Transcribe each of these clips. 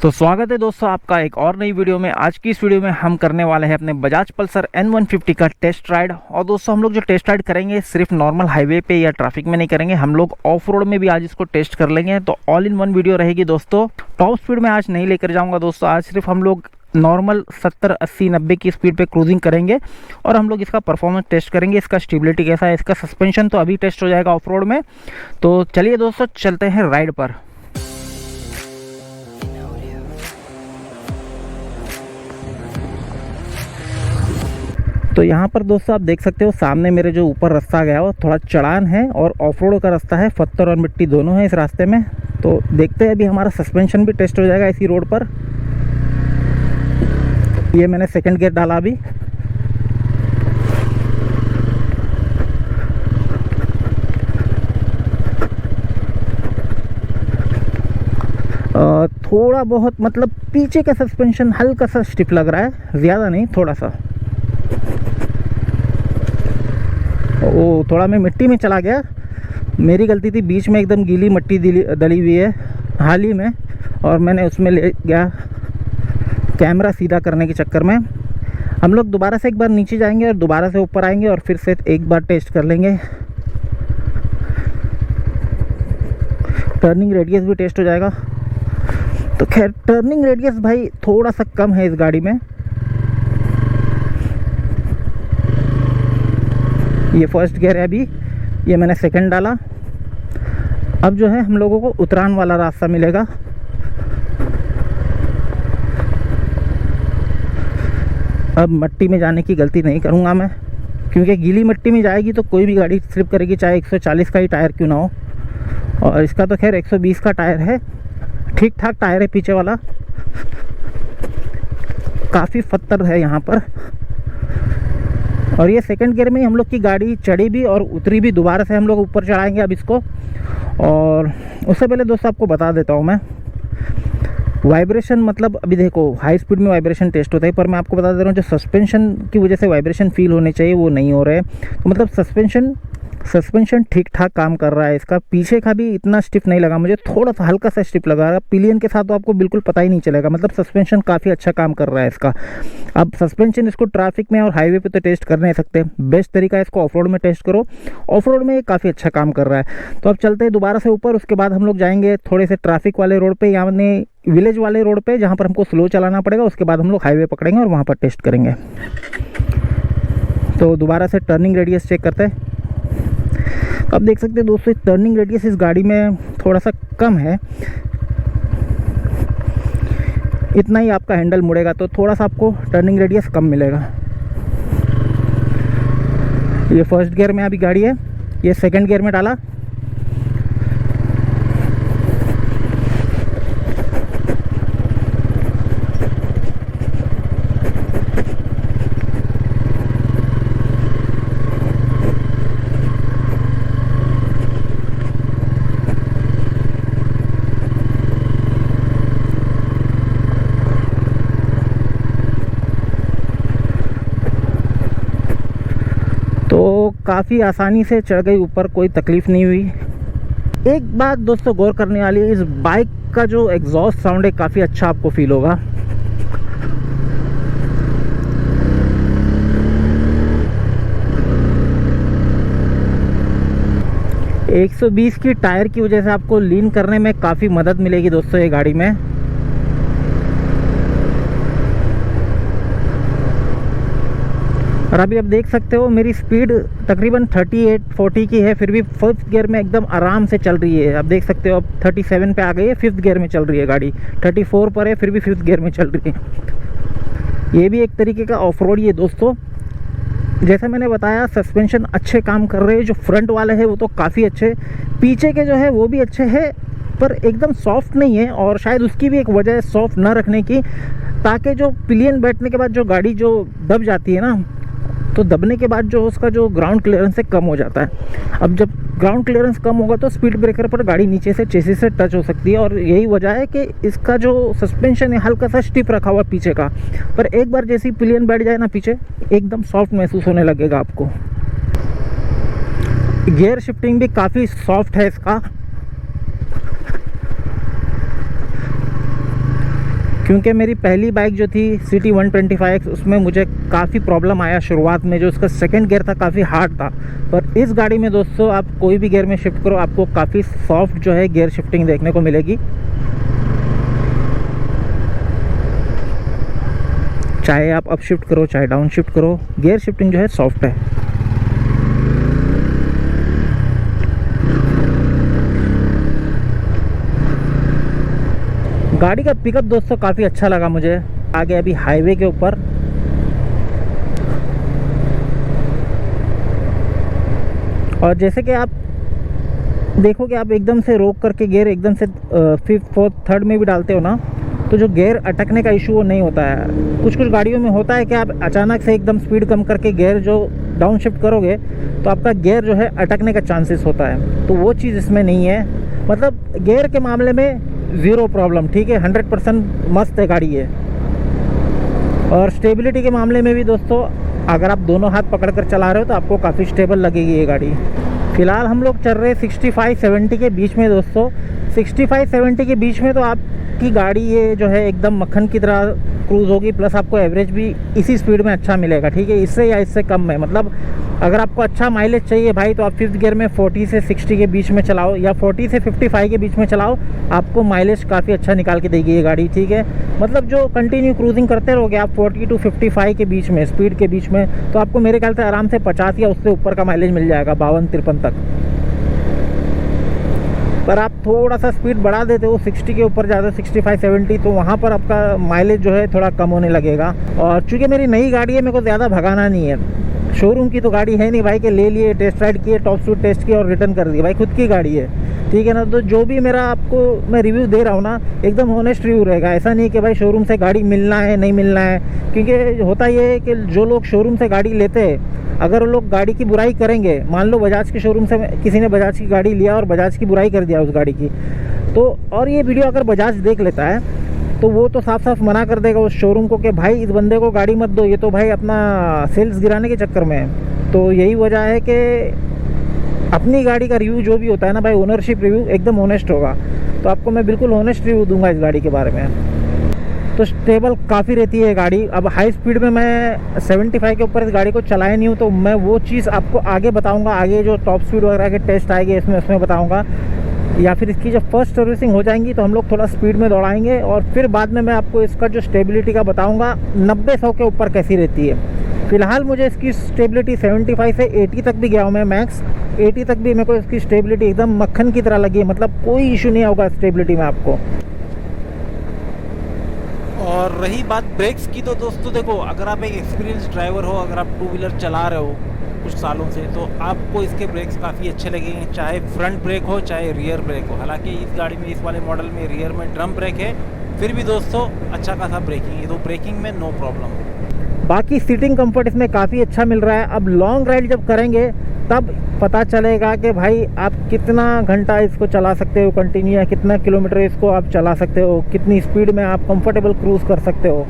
तो स्वागत है दोस्तों आपका एक और नई वीडियो में। आज की इस वीडियो में हम करने वाले हैं अपने बजाज पल्सर N150 का टेस्ट राइड। और दोस्तों हम लोग जो टेस्ट राइड करेंगे सिर्फ नॉर्मल हाईवे पे या ट्रैफिक में नहीं करेंगे, हम लोग ऑफ रोड में भी आज इसको टेस्ट कर लेंगे। तो ऑल इन वन वीडियो रहेगी दोस्तों। टॉप स्पीड में आज नहीं लेकर जाऊँगा दोस्तों, आज सिर्फ हम लोग नॉर्मल 70, 80, 90 की स्पीड पे क्रूजिंग करेंगे और हम लोग इसका परफॉर्मेंस टेस्ट करेंगे। इसका स्टेबिलिटी कैसा है, इसका सस्पेंशन तो अभी टेस्ट हो जाएगा ऑफ रोड में। तो चलिए दोस्तों चलते हैं राइड पर। तो यहाँ पर दोस्तों आप देख सकते हो सामने मेरे जो ऊपर रास्ता गया वो थोड़ा चढ़ान है और ऑफ रोड का रास्ता है, पत्थर और मिट्टी दोनों है इस रास्ते में। तो देखते हैं अभी हमारा सस्पेंशन भी टेस्ट हो जाएगा इसी रोड पर। ये मैंने सेकंड गियर डाला अभी। थोड़ा बहुत मतलब पीछे का सस्पेंशन हल्का सा स्टिफ लग रहा है, ज़्यादा नहीं, थोड़ा सा। ओ थोड़ा मैं मिट्टी में चला गया, मेरी गलती थी। बीच में एकदम गीली मिट्टी डली हुई है हाल ही में, और मैंने उसमें ले गया कैमरा सीधा करने के चक्कर में। हम लोग दोबारा से एक बार नीचे जाएंगे और दोबारा से ऊपर आएंगे और फिर से एक बार टेस्ट कर लेंगे। टर्निंग रेडियस भी टेस्ट हो जाएगा। तो खैर टर्निंग रेडियस भाई थोड़ा सा कम है इस गाड़ी में। ये फर्स्ट गियर है अभी, ये मैंने सेकंड डाला। अब जो है हम लोगों को उतरान वाला रास्ता मिलेगा। अब मिट्टी में जाने की गलती नहीं करूंगा मैं, क्योंकि गीली मिट्टी में जाएगी तो कोई भी गाड़ी स्लिप करेगी, चाहे 140 का ही टायर क्यों ना हो। और इसका तो खैर 120 का टायर है, ठीक ठाक टायर है पीछे वाला। काफ़ी पत्थर है यहाँ पर। और ये सेकंड गियर में ही हम लोग की गाड़ी चढ़ी भी और उतरी भी। दोबारा से हम लोग ऊपर चढ़ाएंगे अब इसको। और उससे पहले दोस्तों आपको बता देता हूँ मैं, वाइब्रेशन मतलब अभी देखो हाई स्पीड में वाइब्रेशन टेस्ट होता है, पर मैं आपको बता दे रहा हूँ जो सस्पेंशन की वजह से वाइब्रेशन फील होने चाहिए वो नहीं हो रहे हैं। तो मतलब सस्पेंशन ठीक ठाक काम कर रहा है। इसका पीछे का भी इतना स्टिफ नहीं लगा मुझे, थोड़ा सा हल्का सा स्टिफ लगा। पिलियन के साथ तो आपको बिल्कुल पता ही नहीं चलेगा। मतलब सस्पेंशन काफ़ी अच्छा काम कर रहा है इसका। अब सस्पेंशन इसको ट्रैफिक में और हाईवे पे तो टेस्ट कर नहीं सकते, बेस्ट तरीका है इसको ऑफ रोड में टेस्ट करो। ऑफ रोड में ये काफ़ी अच्छा काम कर रहा है। तो अब चलते हैं दोबारा से ऊपर। उसके बाद हम लोग जाएंगे थोड़े से ट्रैफिक वाले रोड पे, यानी विलेज वाले रोड पे, जहाँ पर हमको स्लो चलाना पड़ेगा। उसके बाद हम लोग हाईवे पकड़ेंगे और वहाँ पर टेस्ट करेंगे। तो दोबारा से टर्निंग रेडियस चेक करते हैं। अब देख सकते हैं दोस्तों टर्निंग रेडियस इस गाड़ी में थोड़ा सा कम है। इतना ही आपका हैंडल मुड़ेगा तो थोड़ा सा आपको टर्निंग रेडियस कम मिलेगा। ये फर्स्ट गियर में अभी गाड़ी है, ये सेकंड गियर में डाला। काफ़ी आसानी से चढ़ गई ऊपर, कोई तकलीफ नहीं हुई। एक बात दोस्तों गौर करने वाली है, इस बाइक का जो एग्जॉस्ट साउंड है काफ़ी अच्छा आपको फील होगा। एक 120 की टायर की वजह से आपको लीन करने में काफ़ी मदद मिलेगी दोस्तों ये गाड़ी में। और अभी आप देख सकते हो मेरी स्पीड तकरीबन 38-40 की है, फिर भी फर्स्ट गियर में एकदम आराम से चल रही है। आप देख सकते हो अब 37 पे आ गई है, फिफ्थ गियर में चल रही है गाड़ी। 34 पर है, फिर भी फिफ्थ गियर में चल रही है। ये भी एक तरीके का ऑफ रोड ही है दोस्तों। जैसा मैंने बताया सस्पेंशन अच्छे काम कर रहे हैं। जो फ्रंट वाले हैं वो तो काफ़ी अच्छे, पीछे के जो है वो भी अच्छे हैं, पर एकदम सॉफ्ट नहीं है। और शायद उसकी भी एक वजह है सॉफ्ट ना रखने की, ताकि जो पिलियन बैठने के बाद जो गाड़ी जो दब जाती है ना, तो दबने के बाद जो उसका जो ग्राउंड क्लियरेंस है कम हो जाता है। अब जब ग्राउंड क्लियरेंस कम होगा तो स्पीड ब्रेकर पर गाड़ी नीचे से चेसिस से टच हो सकती है। और यही वजह है कि इसका जो सस्पेंशन है हल्का सा स्टिफ रखा हुआ पीछे का, पर एक बार जैसे ही पिलियन बैठ जाए ना पीछे, एकदम सॉफ्ट महसूस होने लगेगा आपको। गियर शिफ्टिंग भी काफ़ी सॉफ्ट है इसका। क्योंकि मेरी पहली बाइक जो थी सिटी 125X उसमें मुझे काफ़ी प्रॉब्लम आया शुरुआत में, जो उसका सेकंड गियर था काफ़ी हार्ड था। पर इस गाड़ी में दोस्तों आप कोई भी गियर में शिफ्ट करो आपको काफ़ी सॉफ्ट जो है गियर शिफ्टिंग देखने को मिलेगी। चाहे आप अप शिफ्ट करो चाहे डाउन शिफ्ट करो, गियर शिफ्टिंग जो है सॉफ्ट है। गाड़ी का पिकअप दोस्तों काफ़ी अच्छा लगा मुझे। आगे अभी हाईवे के ऊपर, और जैसे कि आप देखोगे आप एकदम से रोक करके गियर एकदम से फिफ्थ फोर्थ थर्ड में भी डालते हो ना, तो जो गियर अटकने का इशू वो नहीं होता है। कुछ कुछ गाड़ियों में होता है कि आप अचानक से एकदम स्पीड कम करके गियर जो डाउन शिफ्ट करोगे तो आपका गियर जो है अटकने का चांसेस होता है, तो वो चीज़ इसमें नहीं है। मतलब गियर के मामले में ज़ीरो प्रॉब्लम, ठीक है, 100% मस्त है गाड़ी है। और स्टेबिलिटी के मामले में भी दोस्तों अगर आप दोनों हाथ पकड़ कर चला रहे हो तो आपको काफ़ी स्टेबल लगेगी ये गाड़ी। फ़िलहाल हम लोग चल रहे 65-70 के बीच में दोस्तों। 65-70 के बीच में तो आपकी गाड़ी ये जो है एकदम मक्खन की तरह क्रूज़ होगी, प्लस आपको एवरेज भी इसी स्पीड में अच्छा मिलेगा, ठीक है, इससे या इससे कम में। मतलब अगर आपको अच्छा माइलेज चाहिए भाई तो आप फिफ्थ गियर में 40 से 60 के बीच में चलाओ या 40 से 55 के बीच में चलाओ, आपको माइलेज काफ़ी अच्छा निकाल के देगी ये गाड़ी, ठीक है। मतलब जो कंटिन्यू क्रूजिंग करते रहोगे आप 40 to 55 के बीच में स्पीड के बीच में, तो आपको मेरे ख्याल से आराम से 50 या उससे ऊपर का माइलेज मिल जाएगा, 52-53 तक। पर आप थोड़ा सा स्पीड बढ़ा देते हो 60 के ऊपर ज़्यादा 65-70, तो वहाँ पर आपका माइलेज जो है थोड़ा कम होने लगेगा। और चूँकि मेरी नई गाड़ी है मेरे को ज़्यादा भगाना नहीं है, शोरूम की तो गाड़ी है नहीं भाई कि ले लिए टेस्ट राइड किए टॉप स्पीड टेस्ट किया और रिटर्न कर दिया, भाई खुद की गाड़ी है, ठीक है ना। तो जो भी मेरा आपको मैं रिव्यू दे रहा हूँ ना एकदम होनेस्ट रिव्यू रहेगा, ऐसा नहीं कि भाई शोरूम से गाड़ी मिलना है नहीं मिलना है। क्योंकि होता ये है कि जो लोग शोरूम से गाड़ी लेते हैं अगर वो लोग गाड़ी की बुराई करेंगे, मान लो बजाज के शोरूम से किसी ने बजाज की गाड़ी लिया और बजाज की बुराई कर दिया उस गाड़ी की, तो और ये वीडियो अगर बजाज देख लेता है तो वो तो साफ साफ मना कर देगा उस शोरूम को कि भाई इस बंदे को गाड़ी मत दो, ये तो भाई अपना सेल्स गिराने के चक्कर में है। तो यही वजह है कि अपनी गाड़ी का रिव्यू जो भी होता है ना भाई, ओनरशिप रिव्यू एकदम ऑनेस्ट होगा। तो आपको मैं बिल्कुल ऑनेस्ट रिव्यू दूंगा इस गाड़ी के बारे में। तो स्टेबल काफ़ी रहती है गाड़ी। अब हाई स्पीड में मैं 75 के ऊपर इस गाड़ी को चलाया नहीं हूँ, तो मैं वो चीज़ आपको आगे बताऊँगा, आगे जो टॉप स्पीड वगैरह के टेस्ट आएंगे इसमें बताऊँगा, या फिर इसकी जब फर्स्ट सर्विसिंग हो जाएंगी तो हम लोग थोड़ा स्पीड में दौड़ाएंगे और फिर बाद में मैं आपको इसका जो स्टेबिलिटी का बताऊंगा 90-100 के ऊपर कैसी रहती है। फिलहाल मुझे इसकी स्टेबिलिटी 75 से 80 तक भी गया हूँ मैं, मैक्स 80 तक भी मेरे को इसकी स्टेबिलिटी एकदम मक्खन की तरह लगी है, मतलब कोई इशू नहीं होगा स्टेबिलिटी में आपको। और रही बात ब्रेक्स की, तो दोस्तों देखो अगर आप एक एक्सपीरियंस ड्राइवर हो, अगर आप टू व्हीलर चला रहे हो कुछ सालों से, तो आपको इसके ब्रेक्स काफ़ी अच्छे लगेंगे, चाहे फ्रंट ब्रेक हो चाहे रियर ब्रेक हो। हालांकि इस गाड़ी में इस वाले मॉडल में रियर में ड्रम ब्रेक है, फिर भी दोस्तों अच्छा खासा ब्रेकिंग है, तो ब्रेकिंग में नो प्रॉब्लम। बाकी सीटिंग कंफर्ट इसमें काफ़ी अच्छा मिल रहा है। अब लॉन्ग राइड जब करेंगे तब पता चलेगा कि भाई आप कितना घंटा इसको चला सकते हो कंटिन्यू, या कितना किलोमीटर इसको आप चला सकते हो, कितनी स्पीड में आप कंफर्टेबल क्रूज़ कर सकते हो।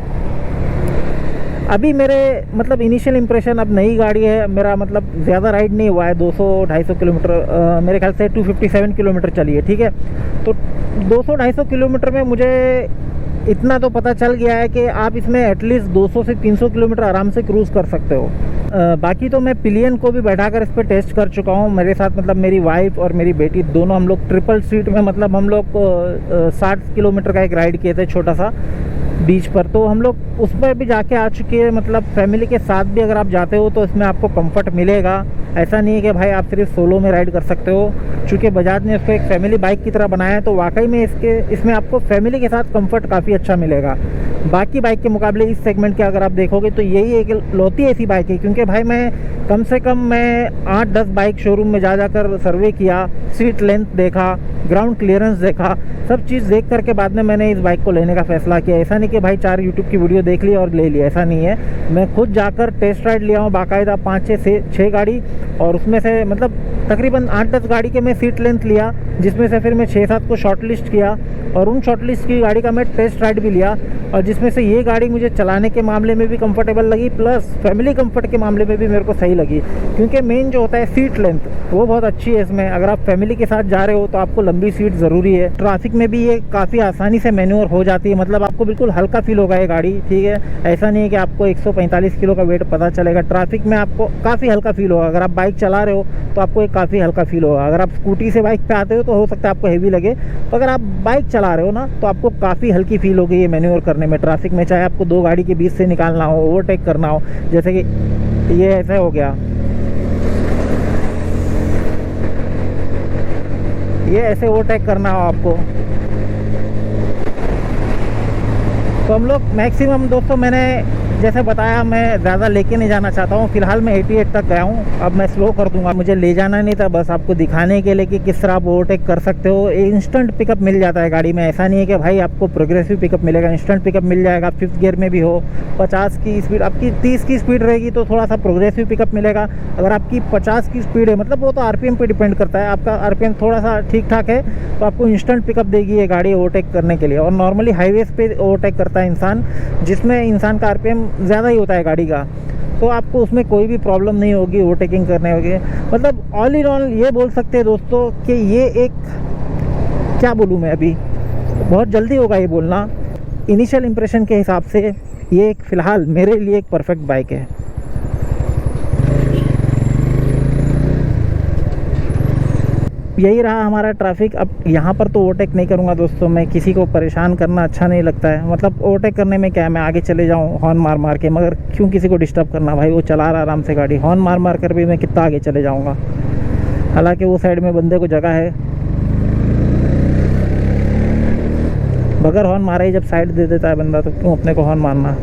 अभी मेरे मतलब इनिशियल इंप्रेशन, अब नई गाड़ी है, मेरा मतलब ज़्यादा राइड नहीं हुआ है, 200-250 किलोमीटर मेरे ख्याल से 257 किलोमीटर चली है, ठीक है। तो 200-250 किलोमीटर में मुझे इतना तो पता चल गया है कि आप इसमें एटलीस्ट 200 से 300 किलोमीटर आराम से क्रूज़ कर सकते हो। बाकी तो मैं पिलियन को भी बैठाकर इस पर टेस्ट कर चुका हूँ मेरे साथ, मतलब मेरी वाइफ और मेरी बेटी दोनों हम लोग ट्रिपल सीट में, मतलब हम लोग 60 किलोमीटर का एक राइड किए थे छोटा सा बीच पर, तो हम लोग उस पर भी जाके आ चुके हैं। मतलब फैमिली के साथ भी अगर आप जाते हो तो इसमें आपको कंफर्ट मिलेगा, ऐसा नहीं है कि भाई आप सिर्फ सोलो में राइड कर सकते हो। चूँकि बजाज ने इसको एक फैमिली बाइक की तरह बनाया है तो वाकई में इसमें आपको फैमिली के साथ कंफर्ट काफ़ी अच्छा मिलेगा। बाकी बाइक के मुकाबले इस सेगमेंट के अगर आप देखोगे तो यही एक लौती ऐसी बाइक है, क्योंकि भाई मैं कम से कम मैं 8-10 बाइक शोरूम में जाकर सर्वे किया, सीट लेंथ देखा, ग्राउंड क्लियरेंस देखा, सब चीज़ देख करके बाद में मैंने इस बाइक को लेने का फैसला किया। ऐसा नहीं कि भाई 4 यूट्यूब की वीडियो देख ली और ले लिया, ऐसा नहीं है। मैं खुद जाकर टेस्ट राइड लिया हूँ बाकायदा 5-6 गाड़ी, और उसमें से मतलब तकरीबन 8-10 गाड़ी के मैं सीट लेंथ लिया, जिसमें से फिर मैं 6-7 को शॉर्ट लिस्ट किया और उन शॉर्ट लिस्ट की गाड़ी का मैं टेस्ट राइड भी लिया, और जिसमें से ये गाड़ी मुझे चलाने के मामले में भी कंफर्टेबल लगी, प्लस फैमिली कंफर्ट के मामले में भी मेरे को सही लगी। क्योंकि मेन जो होता है सीट लेंथ वो बहुत अच्छी है इसमें। अगर आप फैमिली के साथ जा रहे हो तो आपको लंबी सीट ज़रूरी है। ट्रैफिक में भी ये काफ़ी आसानी से मैन्यूवर हो जाती है, मतलब आपको बिल्कुल हल्का फील होगा ये गाड़ी, ठीक है। ऐसा नहीं है कि आपको 145 किलो का वेट पता चलेगा, ट्रैफिक में आपको काफ़ी हल्का फील होगा। अगर आप बाइक चला रहे हो तो आपको एक काफ़ी हल्का फील होगा। अगर आप स्कूटी से बाइक पे आते हो तो हो सकता है आपको हेवी लगे, तो अगर आप बाइक चला रहे हो ना तो आपको काफ़ी हल्की फील होगी ये मैन्यूवर करने में ट्रैफिक में। चाहे आपको 2 गाड़ी के बीच से निकालना हो, ओवरटेक करना हो, जैसे कि ये ऐसा हो गया, ये ऐसे ओवरटेक करना हो आपको, तो हम लोग मैक्सिमम दोस्तों, मैंने जैसे बताया मैं ज़्यादा लेके नहीं जाना चाहता हूँ। फिलहाल मैं 88 तक गया हूँ, अब मैं स्लो कर दूंगा। मुझे ले जाना नहीं था, बस आपको दिखाने के लिए कि किस तरह आप ओवरटेक कर सकते हो। इंस्टेंट पिकअप मिल जाता है गाड़ी में, ऐसा नहीं है कि भाई आपको प्रोग्रेसिव पिकअप मिलेगा, इंस्टेंट पिकअप मिल जाएगा। 5th गियर में भी हो, 50 की स्पीड, आपकी 30 की स्पीड रहेगी तो थोड़ा सा प्रोग्रेसिव पिकअप मिलेगा। अगर आपकी 50 की स्पीड है, मतलब वो तो आरपीएम पे डिपेंड करता है, आपका आरपीएम थोड़ा सा ठीक ठाक है तो आपको इंस्टेंट पिकअप देगी ये गाड़ी ओवरटेक करने के लिए। और नॉर्मली हाईवेज पे ओवरटेक करता है इंसान, जिसमें इंसान का आरपीएम ज़्यादा ही होता है गाड़ी का, तो आपको उसमें कोई भी प्रॉब्लम नहीं होगी ओवरटेकिंग करने होगी। मतलब ऑल इन ऑल ये बोल सकते हैं दोस्तों कि ये एक, क्या बोलूँ मैं, अभी बहुत जल्दी होगा ये बोलना। इनिशियल इम्प्रेशन के हिसाब से ये एक फ़िलहाल मेरे लिए एक परफेक्ट बाइक है। यही रहा हमारा ट्रैफिक। अब यहाँ पर तो ओवरटेक नहीं करूँगा दोस्तों, मैं किसी को परेशान करना अच्छा नहीं लगता है। मतलब ओवरटेक करने में क्या है, मैं आगे चले जाऊँ हॉर्न मार मार के, मगर क्यों किसी को डिस्टर्ब करना, भाई वो चला रहा आराम से गाड़ी, हॉर्न मार मार कर भी मैं कितना आगे चले जाऊँगा। हालांकि वो साइड में बंदे को जगह है, बगैर हॉर्न मारे ही जब साइड दे देता है बंदा, तो क्यों अपने को हॉर्न मारना।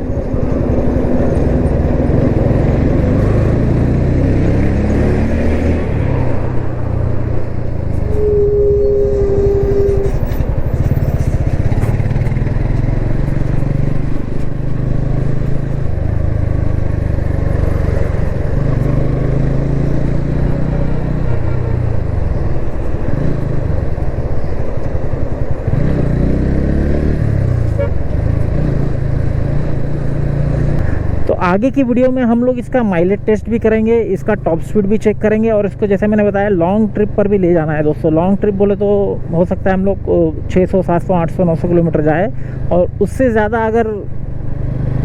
आगे की वीडियो में हम लोग इसका माइलेज टेस्ट भी करेंगे, इसका टॉप स्पीड भी चेक करेंगे, और इसको जैसे मैंने बताया लॉन्ग ट्रिप पर भी ले जाना है दोस्तों। लॉन्ग ट्रिप बोले तो हो सकता है हम लोग 600, 700, 800, 900 किलोमीटर जाए, और उससे ज़्यादा अगर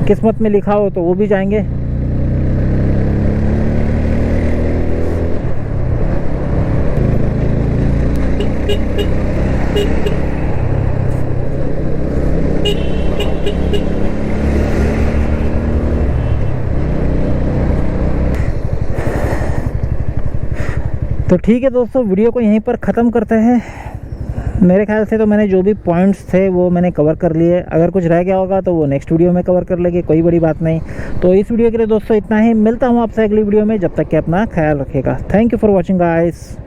किस्मत में लिखा हो तो वो भी जाएंगे। तो ठीक है दोस्तों, वीडियो को यहीं पर ख़त्म करते हैं। मेरे ख्याल से तो मैंने जो भी पॉइंट्स थे वो मैंने कवर कर लिए। अगर कुछ रह गया होगा तो वो नेक्स्ट वीडियो में कवर कर लेंगे, कोई बड़ी बात नहीं। तो इस वीडियो के लिए दोस्तों इतना ही, मिलता हूँ आपसे अगली वीडियो में, जब तक कि अपना ख्याल रखिएगा। Thank you for watching guys.